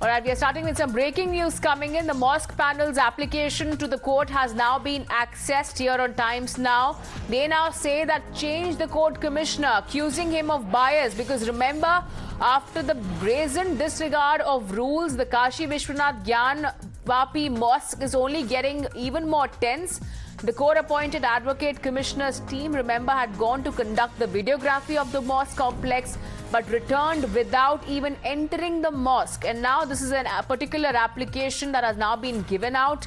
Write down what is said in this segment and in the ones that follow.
All right, we are starting with some breaking news coming in. The mosque panel's application to the court has now been accessed here on Times Now. They now say that change the court commissioner, accusing him of bias. Because remember, after the brazen disregard of rules, the Kashi Vishwanath-Gyanvapi Mosque is only getting even more tense. The court-appointed advocate commissioner's team, remember, had gone to conduct the videography of the mosque complex but returned without even entering the mosque. And now this is a particular application that has now been given out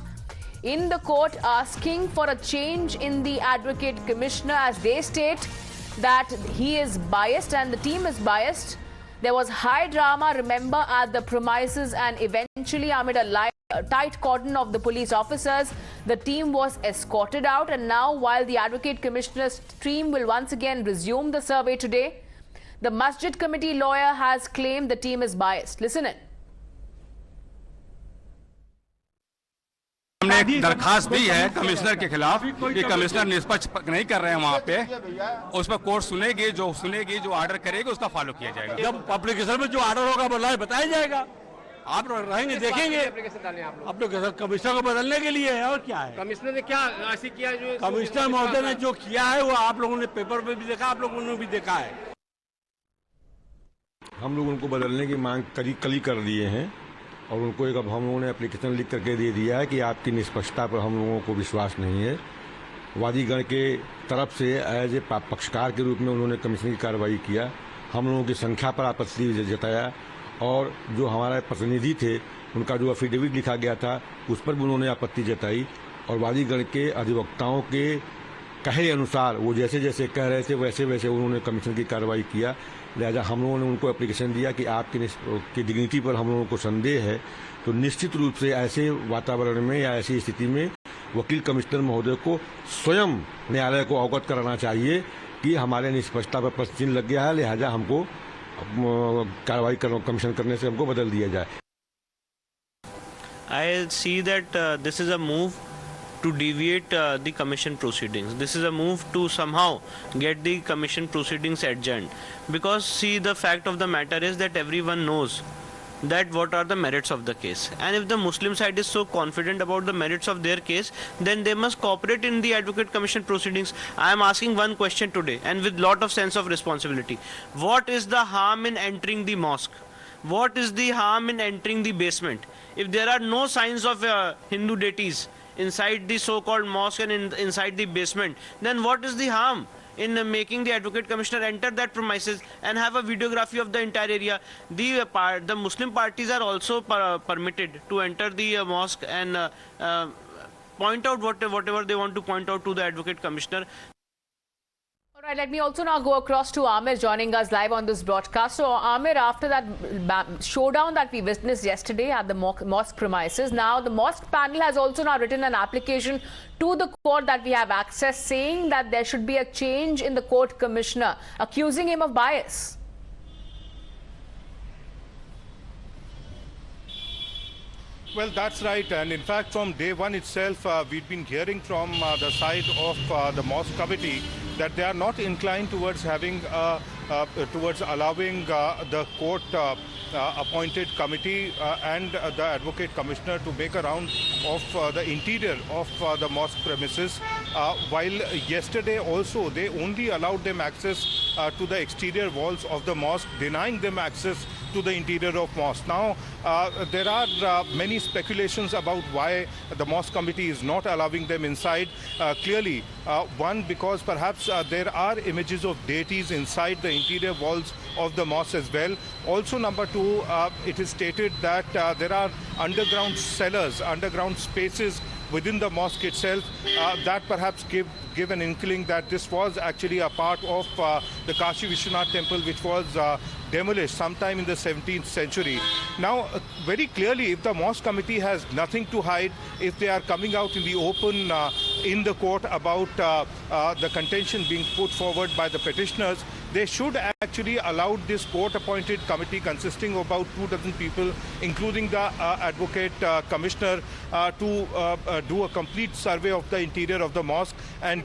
in the court asking for a change in the advocate commissioner, as they state that he is biased and the team is biased. There was high drama, remember, at the premises, and eventually amid a tight cordon of the police officers, the team was escorted out. And now, while the advocate commissioner's team will once again resume the survey today, the Masjid committee lawyer has claimed the team is biased. Listen in. हमने एक दरखास्त दी है commissioner के खिलाफ कि commissioner निष्पक्ष नहीं कर रहे हैं वहाँ पे, उस पर कोर्ट सुनेगी, जो ऑर्डर करेगी उसका फॉलो किया जाएगा। जब एप्लीकेशन में जो ऑर्डर होगा वो बताया जाएगा, आप रहेंगे देखेंगे। एप्लीकेशन कमिश्नर को बदलने के लिए है और क्या है। कमिश्नर ने क्या ऐसे किया जो कमिश्नर महोदय ने जो किया है वो आप लोगों ने पेपर में भी देखा, आप लोगों ने भी देखा है। हम लोग उनको बदलने की मांग कल ही कर दिए हैं और उनको अब हम लोगों ने एप्लीकेशन लिख करके दे दिया है कि आपकी निष्पक्षता पर हम लोगों को विश्वास नहीं है। वादीगण के तरफ से एज ए पक्षकार के रूप में उन्होंने कमीशन की कार्रवाई किया, हम लोगों की संख्या पर आपत्ति जताया और जो हमारे प्रतिनिधि थे उनका जो एफिडेविट लिखा गया था उस पर भी उन्होंने आपत्ति जताई और वादीगण के अधिवक्ताओं के कहे अनुसार वो जैसे जैसे कह रहे थे वैसे वैसे उन्होंने कमीशन की कार्रवाई किया। लिहाजा हम लोगों ने उनको एप्लीकेशन दिया कि आपकी डिग्निटी पर हम लोगों को संदेह है, तो निश्चित रूप से ऐसे वातावरण में या ऐसी स्थिति में वकील कमिश्नर महोदय को स्वयं न्यायालय को अवगत कराना चाहिए कि हमारे निष्पक्षता पर प्रश्न चिन्ह लग गया है, लिहाजा हमको कार्रवाई कमीशन करने से हमको बदल दिया जाए। I see that this is a move to deviate the commission proceedings. This is a move to somehow get the commission proceedings adjourned. Because see, the fact of the matter is that everyone knows that what are the merits of the case. And if the Muslim side is so confident about the merits of their case, then they must cooperate in the Advocate Commission proceedings. I am asking one question today and with lot of sense of responsibility. What is the harm in entering the mosque? What is the harm in entering the basement? If there are no signs of Hindu deities inside the so-called mosque and inside the basement, then what is the harm in making the advocate commissioner enter that premises and have a videography of the entire area? The Muslim parties are also permitted to enter the mosque and point out whatever they want to point out to the advocate commissioner. All right, let me also now go across to Amir joining us live on this broadcast. So, Amir, after that showdown that we witnessed yesterday at the mosque premises, now the mosque panel has also now written an application to the court that we have access, saying that there should be a change in the court commissioner, accusing him of bias. Well, that's right. And in fact, from day one itself, we've been hearing from the side of the mosque committee that they are not inclined towards having, towards allowing the court appointed committee and the advocate commissioner to make a round of the interior of the mosque premises. While yesterday also they only allowed them access to the exterior walls of the mosque, denying them access to the interior of mosque. Now, there are many speculations about why the mosque committee is not allowing them inside. Clearly, one, because perhaps there are images of deities inside the interior walls of the mosque as well. Also, number two, it is stated that there are underground cellars, underground spaces within the mosque itself that perhaps give an inkling that this was actually a part of the Kashi Vishwanath temple, which was demolished sometime in the 17th century. Now, very clearly, if the mosque committee has nothing to hide, if they are coming out in the open in the court about the contention being put forward by the petitioners, they should actually allow this court-appointed committee consisting of about 24 people, including the advocate commissioner, to do a complete survey of the interior of the mosque. And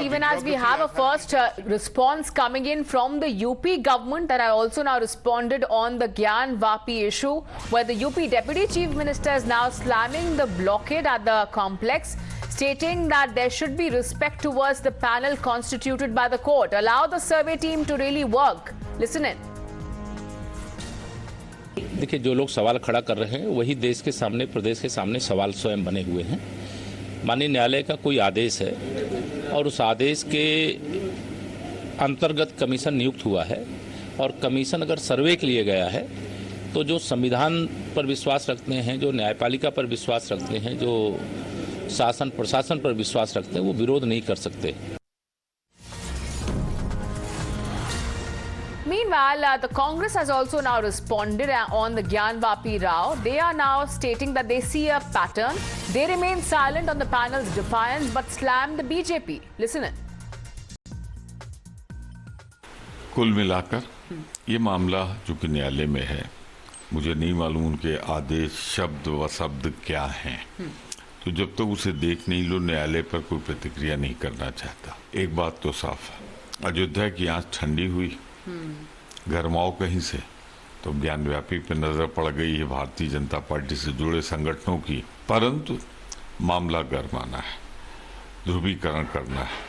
even as we have a first response coming in from the UP government, that I also now responded on the Gyanvapi issue, where the UP Deputy Chief Minister is now slamming the blockade at the complex, stating that there should be respect towards the panel constituted by the court. Allow the survey team to really work. Listen in. देखिए, जो लोग सवाल खड़ा कर रहे हैं वही देश के सामने, प्रदेश के सामने सवाल स्वयं बने हुए हैं। माननीय न्यायालय का कोई आदेश है और उस आदेश के अंतर्गत कमीशन नियुक्त हुआ है, और कमीशन अगर सर्वे के लिए गया है तो जो संविधान पर विश्वास रखते हैं, जो न्यायपालिका पर विश्वास रखते हैं, जो शासन प्रशासन पर विश्वास रखते हैं, वो विरोध नहीं कर सकते। Meanwhile, the Congress has also now responded on the Gyanvapi row. They are now stating that they see a pattern. They remain silent on the panel's defiance but slam the BJP. Listen in. कुल मिलाकर ये मामला जो कि न्यायालय में है, मुझे नहीं मालूम उनके आदेश शब्द व शब्द क्या हैं। तो जब तक उसे देख नहीं लो, न्यायालय पर कोई प्रतिक्रिया नहीं करना चाहता। एक बात तो साफ है, अयोध्या की आंच ठंडी हुई, गरमाओ कहीं से, तो ज्ञानव्यापी पे नजर पड़ गई है भारतीय जनता पार्टी से जुड़े संगठनों की। परंतु मामला गरमाना है, ध्रुवीकरण करना है,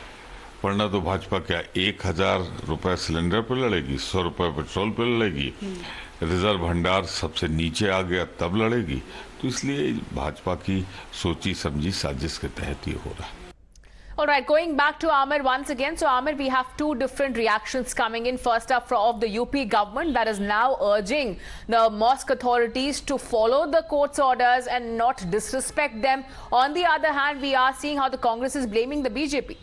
वरना तो भाजपा क्या 1000 रुपए सिलेंडर पर लड़ेगी, 100 रुपए पेट्रोल पर लड़ेगी, रिजर्व भंडार सबसे नीचे आ गया तब लड़ेगी। तो इसलिए भाजपा की सोची समझी साजिश के तहत ये हो रहा है। All right, going back to Amir once again. So, Amir, we have two different reactions coming in. First up, of the UP government that is now urging the mosque authorities to follow the court's orders and not disrespect them. On the other hand, we are seeing how the Congress is blaming the BJP.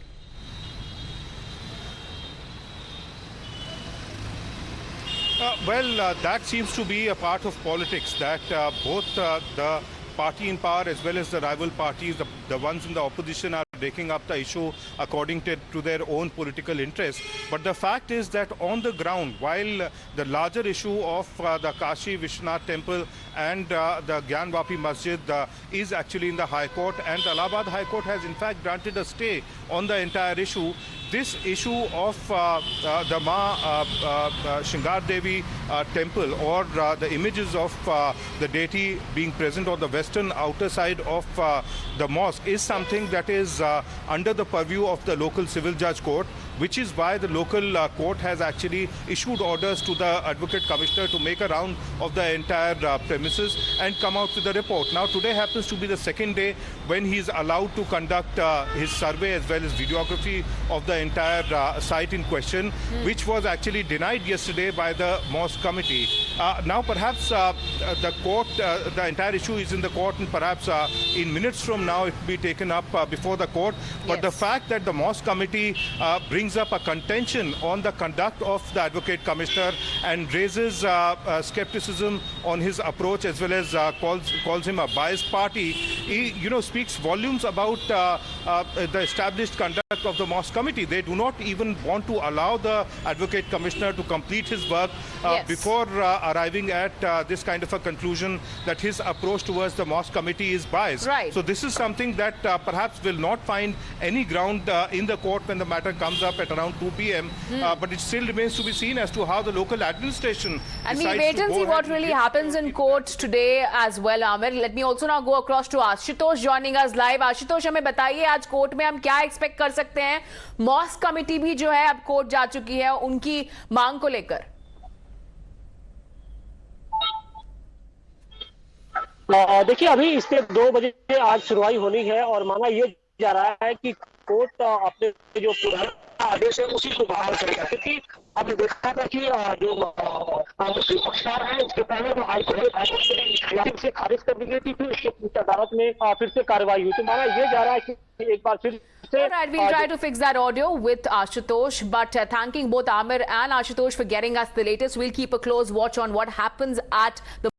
That seems to be a part of politics, that both the party in power as well as the rival parties, the ones in the opposition, are taking up the issue according to their own political interests. But the fact is that on the ground, while the larger issue of the Kashi Vishwanath temple and the Gyanvapi Masjid is actually in the High Court, and the Allahabad High Court has in fact granted a stay on the entire issue, this issue of the Shringar Gauri temple, or the images of the deity being present on the western outer side of the mosque, is something that is under the purview of the local civil judge court, which is why the local court has actually issued orders to the advocate commissioner to make a round of the entire premises and come out with a report. Now, today happens to be the second day when he is allowed to conduct his survey as well as videography of the entire site in question, which was actually denied yesterday by the mosque committee. Now, perhaps the court, the entire issue is in the court, and perhaps in minutes from now it will be taken up before the court. But the fact that the mosque committee brings up a contention on the conduct of the advocate commissioner and raises skepticism on his approach, as well as calls him a biased party, speaks volumes about the established conduct of the mosque committee. They do not even want to allow the advocate commissioner to complete his work before arriving at this kind of a conclusion that his approach towards the mosque committee is biased. Right. So this is something that perhaps will not find any ground in the court when the matter comes up at around 2 p.m. But it still remains to be seen as to how the local administration and we decides wait to and go see what ahead and really happens in court today as well, Amir. Let me also now go across to Ashutosh joining us live. Ashutosh, हमें बताइए आज court में हम क्या expect कर सकते हैं? Mask committee भी जो है अब कोर्ट जा चुकी है उनकी मांग को लेकर। देखिए, अभी इससे 2 बजे आज सुनवाई होनी है और माना ये जा रहा है कि कोर्ट अपने जो पुराना आदेश है उसी को बहाल करेगा, क्योंकि आपने देखा था कि जो पक्षकार है इसके पहले तो हाईकोर्ट से खारिज कर दी गई थी, फिर उसके अदालत में फिर से कार्रवाई हुई। तो माना ये जा रहा है कि एक बार फिर से All right, we'll try to fix that audio with Ashutosh, but thanking both Amir and Ashutosh for getting us the latest. We'll keep a close watch on what happens at the